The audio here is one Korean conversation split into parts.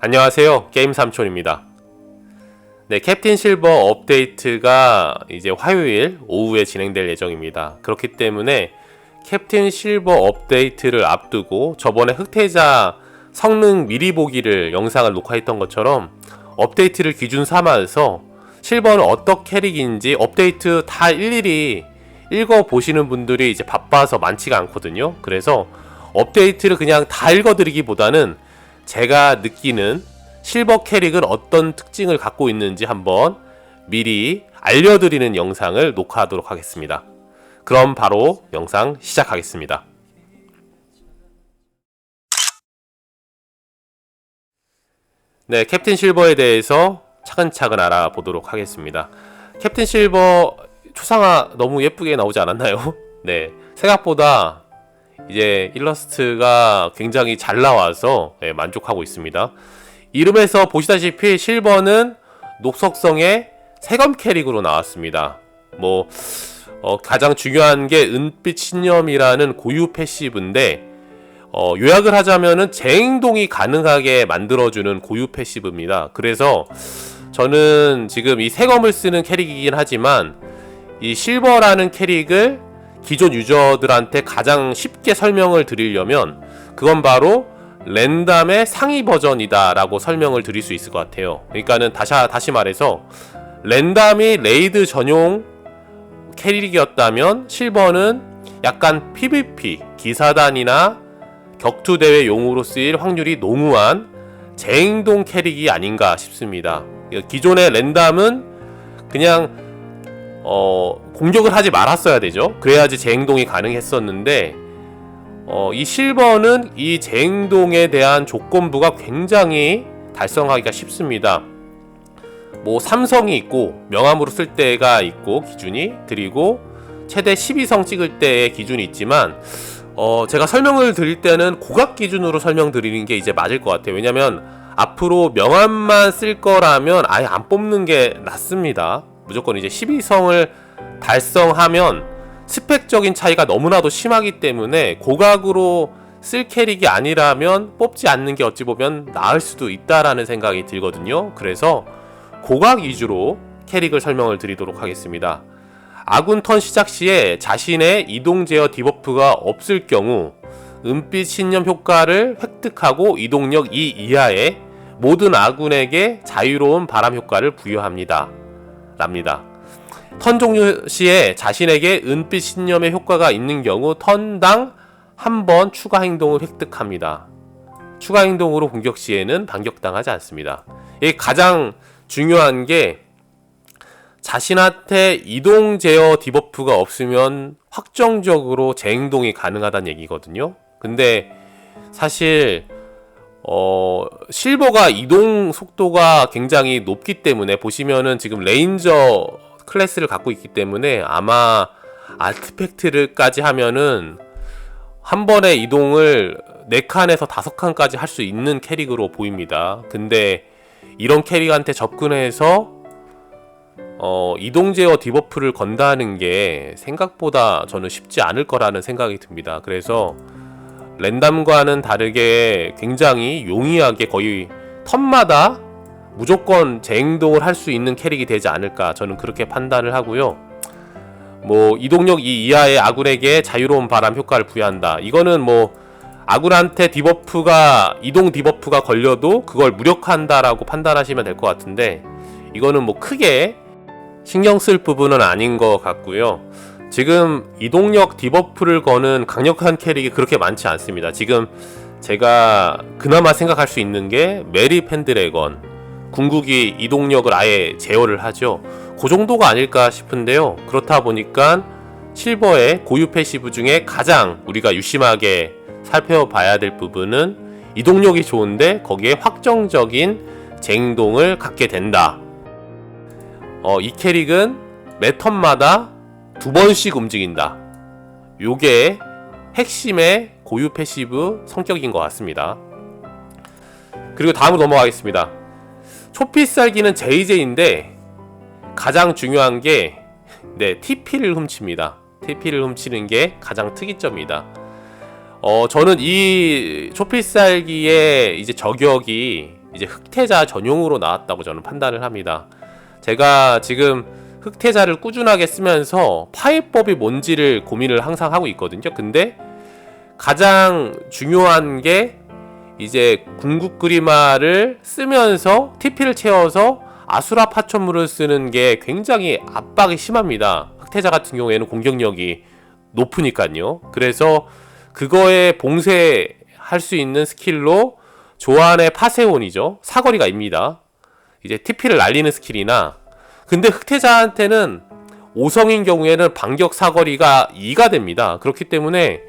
안녕하세요. 게임 삼촌입니다. 네, 캡틴 실버 업데이트가 이제 화요일 오후에 진행될 예정입니다. 그렇기 때문에 캡틴 실버 업데이트를 앞두고 저번에 흑태자 성능 미리 보기를 영상을 녹화했던 것처럼 업데이트를 기준 삼아서 실버는 어떤 캐릭인지 업데이트 다 일일이 읽어보시는 분들이 이제 바빠서 많지가 않거든요. 그래서 업데이트를 그냥 다 읽어드리기보다는 제가 느끼는 실버 캐릭은 어떤 특징을 갖고 있는지 한번 미리 알려드리는 영상을 녹화하도록 하겠습니다. 그럼 바로 영상 시작하겠습니다. 네, 캡틴 실버에 대해서 차근차근 알아보도록 하겠습니다. 캡틴 실버 초상화 너무 예쁘게 나오지 않았나요? 네, 생각보다 이제 일러스트가 굉장히 잘 나와서 만족하고 있습니다. 이름에서 보시다시피 실버는 녹석성의 세검 캐릭으로 나왔습니다. 가장 중요한 게 은빛 신념이라는 고유 패시브인데 요약을 하자면은 재행동이 가능하게 만들어주는 고유 패시브입니다. 그래서 저는 지금 이 세검을 쓰는 캐릭이긴 하지만 이 실버라는 캐릭을 기존 유저들한테 가장 쉽게 설명을 드리려면 그건 바로 랜담의 상위 버전이다 라고 설명을 드릴 수 있을 것 같아요. 그러니까는 다시 말해서 랜담이 레이드 전용 캐릭이었다면 실버는 약간 PVP, 기사단이나 격투대회 용으로 쓰일 확률이 농후한 재행동 캐릭이 아닌가 싶습니다. 기존의 랜담은 그냥 공격을 하지 말았어야 되죠. 그래야지 재행동이 가능했었는데 이 실버는 이 재행동에 대한 조건부가 굉장히 달성하기가 쉽습니다. 삼성이 있고 명함으로 쓸 때가 있고 기준이, 그리고 최대 12성 찍을 때의 기준이 있지만 제가 설명을 드릴 때는 고각 기준으로 설명드리는 게 이제 맞을 것 같아요. 왜냐면 앞으로 명함만 쓸 거라면 아예 안 뽑는 게 낫습니다. 무조건 이제 12성을 달성하면 스펙적인 차이가 너무나도 심하기 때문에 고각으로 쓸 캐릭이 아니라면 뽑지 않는 게 어찌 보면 나을 수도 있다라는 생각이 들거든요. 그래서 고각 위주로 캐릭을 설명을 드리도록 하겠습니다. 아군 턴 시작 시에 자신의 이동 제어 디버프가 없을 경우 은빛 신념 효과를 획득하고 이동력 2 이하의 모든 아군에게 자유로운 바람 효과를 부여합니다. 랍니다. 턴 종료 시에 자신에게 은빛 신념의 효과가 있는 경우 턴당 한 번 추가 행동을 획득합니다. 추가 행동으로 공격 시에는 반격당하지 않습니다. 이게 가장 중요한 게 자신한테 이동 제어 디버프가 없으면 확정적으로 재행동이 가능하다는 얘기거든요. 근데 사실 실버가 이동 속도가 굉장히 높기 때문에 보시면은 지금 레인저 클래스를 갖고 있기 때문에 아마 아트팩트를까지 하면은 한 번에 이동을 4칸에서 5칸까지 할 수 있는 캐릭으로 보입니다. 근데 이런 캐릭한테 접근해서 이동 제어 디버프를 건다는 게 생각보다 저는 쉽지 않을 거라는 생각이 듭니다. 그래서 랜담과는 다르게 굉장히 용이하게 거의 턴마다 무조건 재행동을 할 수 있는 캐릭이 되지 않을까, 저는 그렇게 판단을 하고요. 이동력 2 이하의 아군에게 자유로운 바람 효과를 부여한다. 이거는 아군한테 디버프가, 이동 디버프가 걸려도 그걸 무력화한다라고 판단하시면 될 것 같은데, 이거는 크게 신경 쓸 부분은 아닌 것 같고요. 지금 이동력 디버프를 거는 강력한 캐릭이 그렇게 많지 않습니다. 지금 제가 그나마 생각할 수 있는 게 메리 펜드래건, 궁극이 이동력을 아예 제어를 하죠. 그 정도가 아닐까 싶은데요. 그렇다 보니까 실버의 고유 패시브 중에 가장 우리가 유심하게 살펴봐야 될 부분은 이동력이 좋은데 거기에 확정적인 재행동을 갖게 된다. 이 캐릭은 매 턴마다 2번씩 움직인다. 요게 핵심의 고유 패시브 성격인 것 같습니다. 그리고 다음으로 넘어가겠습니다. 초피살기는 JJ인데 가장 중요한 게 TP를 훔칩니다. TP를 훔치는 게 가장 특이점이다. 저는 이 초필살기의 이제 저격이 이제 흑태자 전용으로 나왔다고 저는 판단을 합니다. 제가 지금 흑태자를 꾸준하게 쓰면서 파이법이 뭔지를 고민을 항상 하고 있거든요. 근데 가장 중요한 게 이제 궁극 그리마를 쓰면서 TP를 채워서 아수라 파천물을 쓰는 게 굉장히 압박이 심합니다. 흑태자 같은 경우에는 공격력이 높으니까요. 그래서 그거에 봉쇄할 수 있는 스킬로 조안의 파세온이죠. 사거리가 입니다. 이제 TP를 날리는 스킬이나, 근데 흑태자한테는 5성인 경우에는 반격 사거리가 2가 됩니다. 그렇기 때문에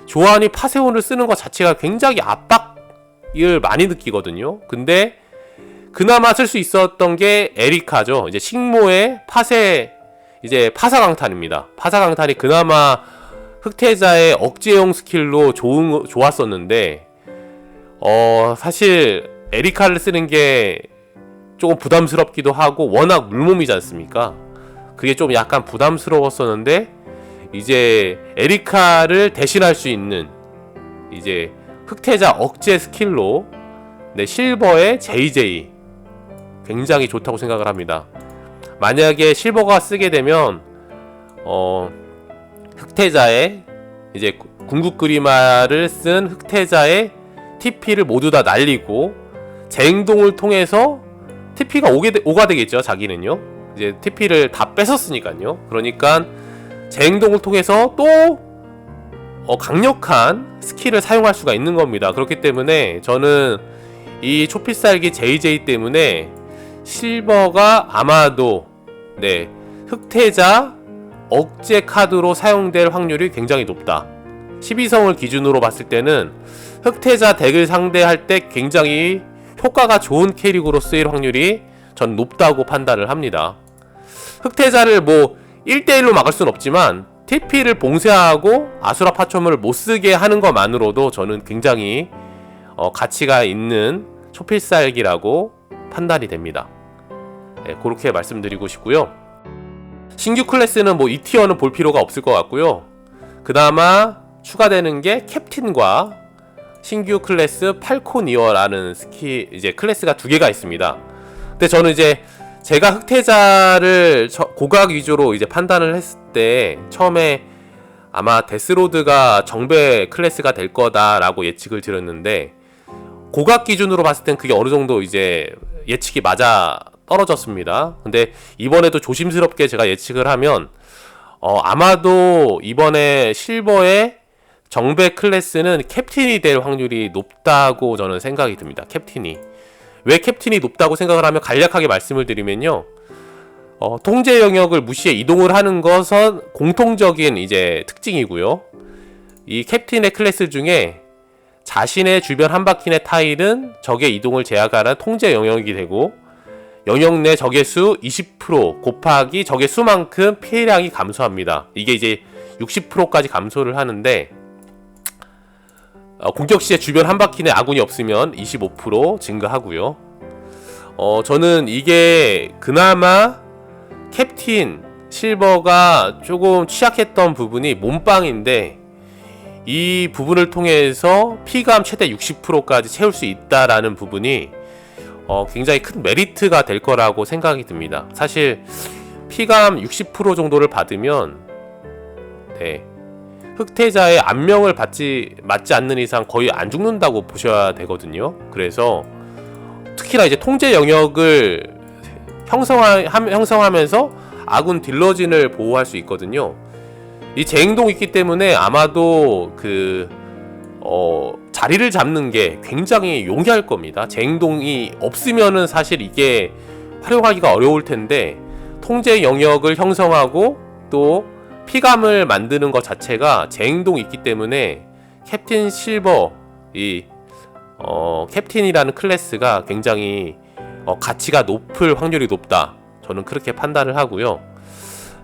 조안이 파세온을 쓰는 것 자체가 굉장히 압박을 많이 느끼거든요. 근데 그나마 쓸 수 있었던 게 에리카죠. 이제 식모의 파세, 이제 파사강탄입니다. 파사강탄이 그나마 흑태자의 억제용 스킬로 좋았었는데, 사실 에리카를 쓰는 게 조금 부담스럽기도 하고 워낙 물몸이지 않습니까? 그게 좀 약간 부담스러웠었는데, 이제 에리카를 대신할 수 있는 이제 흑태자 억제 스킬로 실버의 JJ 굉장히 좋다고 생각을 합니다. 만약에 실버가 쓰게 되면 흑태자의 이제 궁극 그리마를 쓴 흑태자의 TP를 모두 다 날리고 재행동을 통해서 TP가 오가 되겠죠. 자기는요. 이제 TP를 다 뺏었으니까요. 그러니까 재행동을 통해서 또 강력한 스킬을 사용할 수가 있는 겁니다. 그렇기 때문에 저는 이 초필살기 JJ 때문에 실버가 아마도 흑태자 억제 카드로 사용될 확률이 굉장히 높다. 12성을 기준으로 봤을 때는 흑태자 덱을 상대할 때 굉장히 효과가 좋은 캐릭으로 쓰일 확률이 전 높다고 판단을 합니다. 흑태자를 뭐 1대1로 막을 순 없지만 TP를 봉쇄하고 아수라 파초물을 못쓰게 하는 것만으로도 저는 굉장히 가치가 있는 초필살기라고 판단이 됩니다. 그렇게 말씀드리고 싶고요. 신규 클래스는 뭐 2티어는 볼 필요가 없을 것 같고요. 그나마 추가되는 게 캡틴과 신규 클래스 팔코니어라는 이제 클래스가 두 개가 있습니다. 근데 저는 이제 제가 흑태자를 고각 위주로 이제 판단을 했을 때 처음에 아마 데스로드가 정배 클래스가 될 거다라고 예측을 드렸는데, 고각 기준으로 봤을 땐 그게 어느 정도 이제 예측이 맞아 떨어졌습니다. 근데 이번에도 조심스럽게 제가 예측을 하면 아마도 이번에 실버의 정배 클래스는 캡틴이 될 확률이 높다고 저는 생각이 듭니다. 캡틴이. 왜 캡틴이 높다고 생각을 하면 간략하게 말씀을 드리면요. 통제 영역을 무시해 이동을 하는 것은 공통적인 이제 특징이고요. 이 캡틴의 클래스 중에 자신의 주변 한 바퀴 내 타일은 적의 이동을 제약하는 통제 영역이 되고, 영역 내 적의 수 20% 곱하기 적의 수만큼 피해량이 감소합니다. 이게 이제 60%까지 감소를 하는데, 공격 시에 주변 한 바퀴 내 아군이 없으면 25% 증가하고요. 저는 이게 그나마 캡틴 실버가 조금 취약했던 부분이 몸빵인데, 이 부분을 통해서 피감 최대 60%까지 채울 수 있다라는 부분이 굉장히 큰 메리트가 될 거라고 생각이 듭니다. 사실 피감 60% 정도를 받으면 흑태자의 안명을 맞지 않는 이상 거의 안 죽는다고 보셔야 되거든요. 그래서 특히나 이제 통제 영역을 형성하면서 아군 딜러진을 보호할 수 있거든요. 이 재행동이 있기 때문에 아마도 자리를 잡는 게 굉장히 용이할 겁니다. 재행동이 없으면은 사실 이게 활용하기가 어려울 텐데, 통제 영역을 형성하고 또 피감을 만드는 것 자체가 재행동이 있기 때문에 캡틴 실버, 캡틴이라는 클래스가 굉장히 가치가 높을 확률이 높다. 저는 그렇게 판단을 하고요.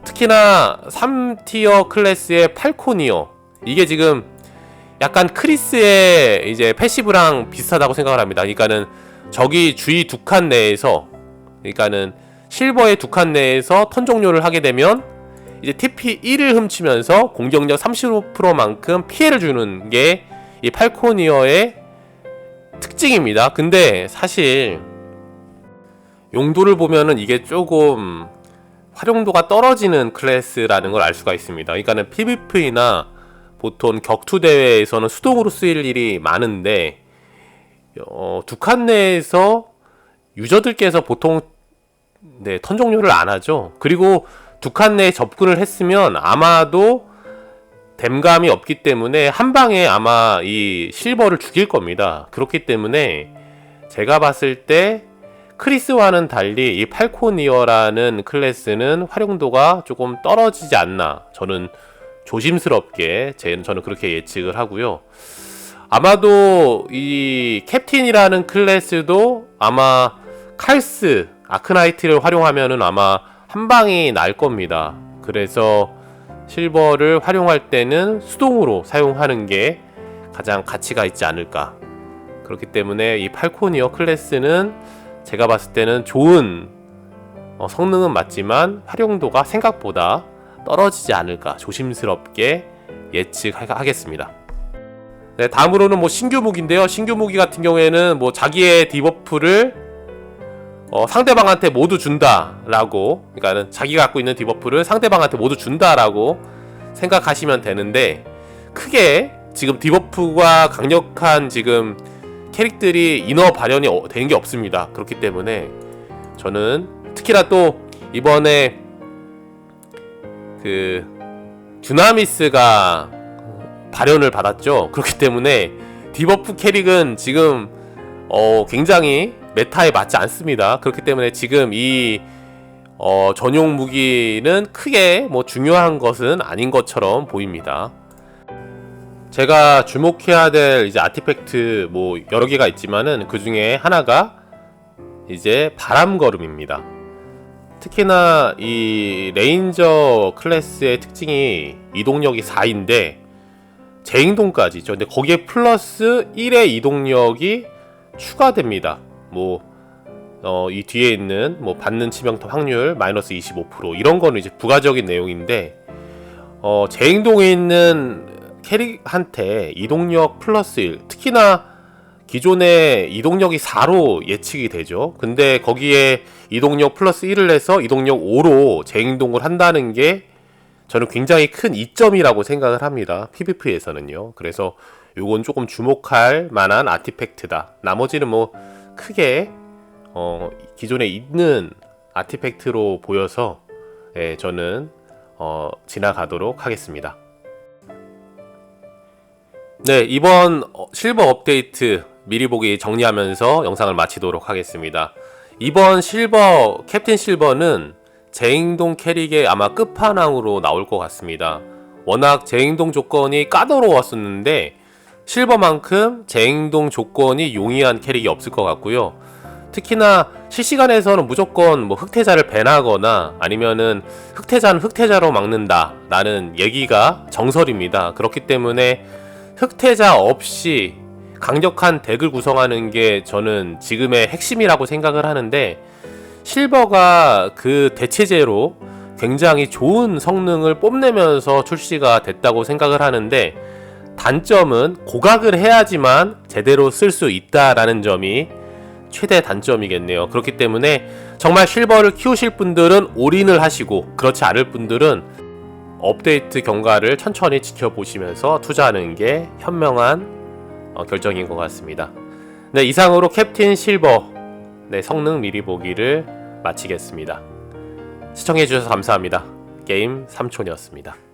특히나 3티어 클래스의 팔코니어, 이게 지금 약간 크리스의 이제 패시브랑 비슷하다고 생각을 합니다. 그러니까는 적이 주위 두 칸 내에서, 그러니까는 실버의 두 칸 내에서 턴 종료를 하게 되면 이제 TP 1을 훔치면서 공격력 35%만큼 피해를 주는 게 이 팔코니어의 특징입니다. 근데 사실 용도를 보면은 이게 조금 활용도가 떨어지는 클래스라는 걸 알 수가 있습니다. 그러니까는 PVP나 보통 격투 대회에서는 수동으로 쓰일 일이 많은데 두 칸 내에서 유저들께서 보통 턴 종료를 안 하죠. 그리고 두 칸 내에 접근을 했으면 아마도 댐감이 없기 때문에 한 방에 아마 이 실버를 죽일 겁니다. 그렇기 때문에 제가 봤을 때 크리스와는 달리 이 팔코니어라는 클래스는 활용도가 조금 떨어지지 않나, 저는 조심스럽게 저는 그렇게 예측을 하고요. 아마도 이 캡틴이라는 클래스도 아마 칼스, 아크나이트를 활용하면은 아마 한 방이 날 겁니다. 그래서 실버를 활용할 때는 수동으로 사용하는 게 가장 가치가 있지 않을까. 그렇기 때문에 이 팔코니어 클래스는 제가 봤을 때는 좋은 성능은 맞지만 활용도가 생각보다 떨어지지 않을까 조심스럽게 예측하겠습니다. 네, 다음으로는 뭐 신규 무기인데요. 신규 무기 같은 경우에는 뭐 자기의 디버프를 상대방한테 모두 준다라고, 그러니까는 자기가 갖고 있는 디버프를 상대방한테 모두 준다라고 생각하시면 되는데, 크게 지금 디버프가 강력한 지금 캐릭들이 인어 발현이 된 게 없습니다. 그렇기 때문에 저는 특히나 또 이번에 그 듀나미스가 발현을 받았죠. 그렇기 때문에 디버프 캐릭은 지금 굉장히 메타에 맞지 않습니다. 그렇기 때문에 지금 이 전용 무기는 크게 뭐 중요한 것은 아닌 것처럼 보입니다. 제가 주목해야 될 이제 아티팩트 뭐 여러 개가 있지만은 그 중에 하나가 이제 바람걸음입니다. 특히나 이 레인저 클래스의 특징이 이동력이 4인데 재행동까지 있죠. 근데 거기에 플러스 1의 이동력이 추가됩니다. 뭐 이 뒤에 있는 뭐 받는 치명타 확률 마이너스 25% 이런 거는 이제 부가적인 내용인데, 재행동에 있는 캐릭한테 이동력 플러스 1, 특히나 기존에 이동력이 4로 예측이 되죠. 근데 거기에 이동력 플러스 1을 해서 이동력 5로 재행동을 한다는 게 저는 굉장히 큰 이점이라고 생각을 합니다. PVP에서는요. 그래서 요건 조금 주목할 만한 아티팩트다. 나머지는 뭐 크게 기존에 있는 아티팩트로 보여서 저는 지나가도록 하겠습니다. 네, 이번 실버 업데이트 미리 보기 정리하면서 영상을 마치도록 하겠습니다. 이번 실버 캡틴 실버는 재행동 캐릭의 아마 끝판왕으로 나올 것 같습니다. 워낙 재행동 조건이 까다로웠었는데 실버만큼 재행동 조건이 용이한 캐릭이 없을 것 같고요. 특히나 실시간에서는 무조건 뭐 흑태자를 밴하거나 아니면은 흑태자는 흑태자로 막는다 라는 얘기가 정설입니다. 그렇기 때문에 흑태자 없이 강력한 덱을 구성하는 게 저는 지금의 핵심이라고 생각을 하는데, 실버가 그 대체제로 굉장히 좋은 성능을 뽐내면서 출시가 됐다고 생각을 하는데, 단점은 고각을 해야지만 제대로 쓸 수 있다라는 점이 최대 단점이겠네요. 그렇기 때문에 정말 실버를 키우실 분들은 올인을 하시고, 그렇지 않을 분들은 업데이트 경과를 천천히 지켜보시면서 투자하는 게 현명한 결정인 것 같습니다. 네, 이상으로 캡틴 실버 성능 미리 보기를 마치겠습니다. 시청해주셔서 감사합니다. 게임 삼촌이었습니다.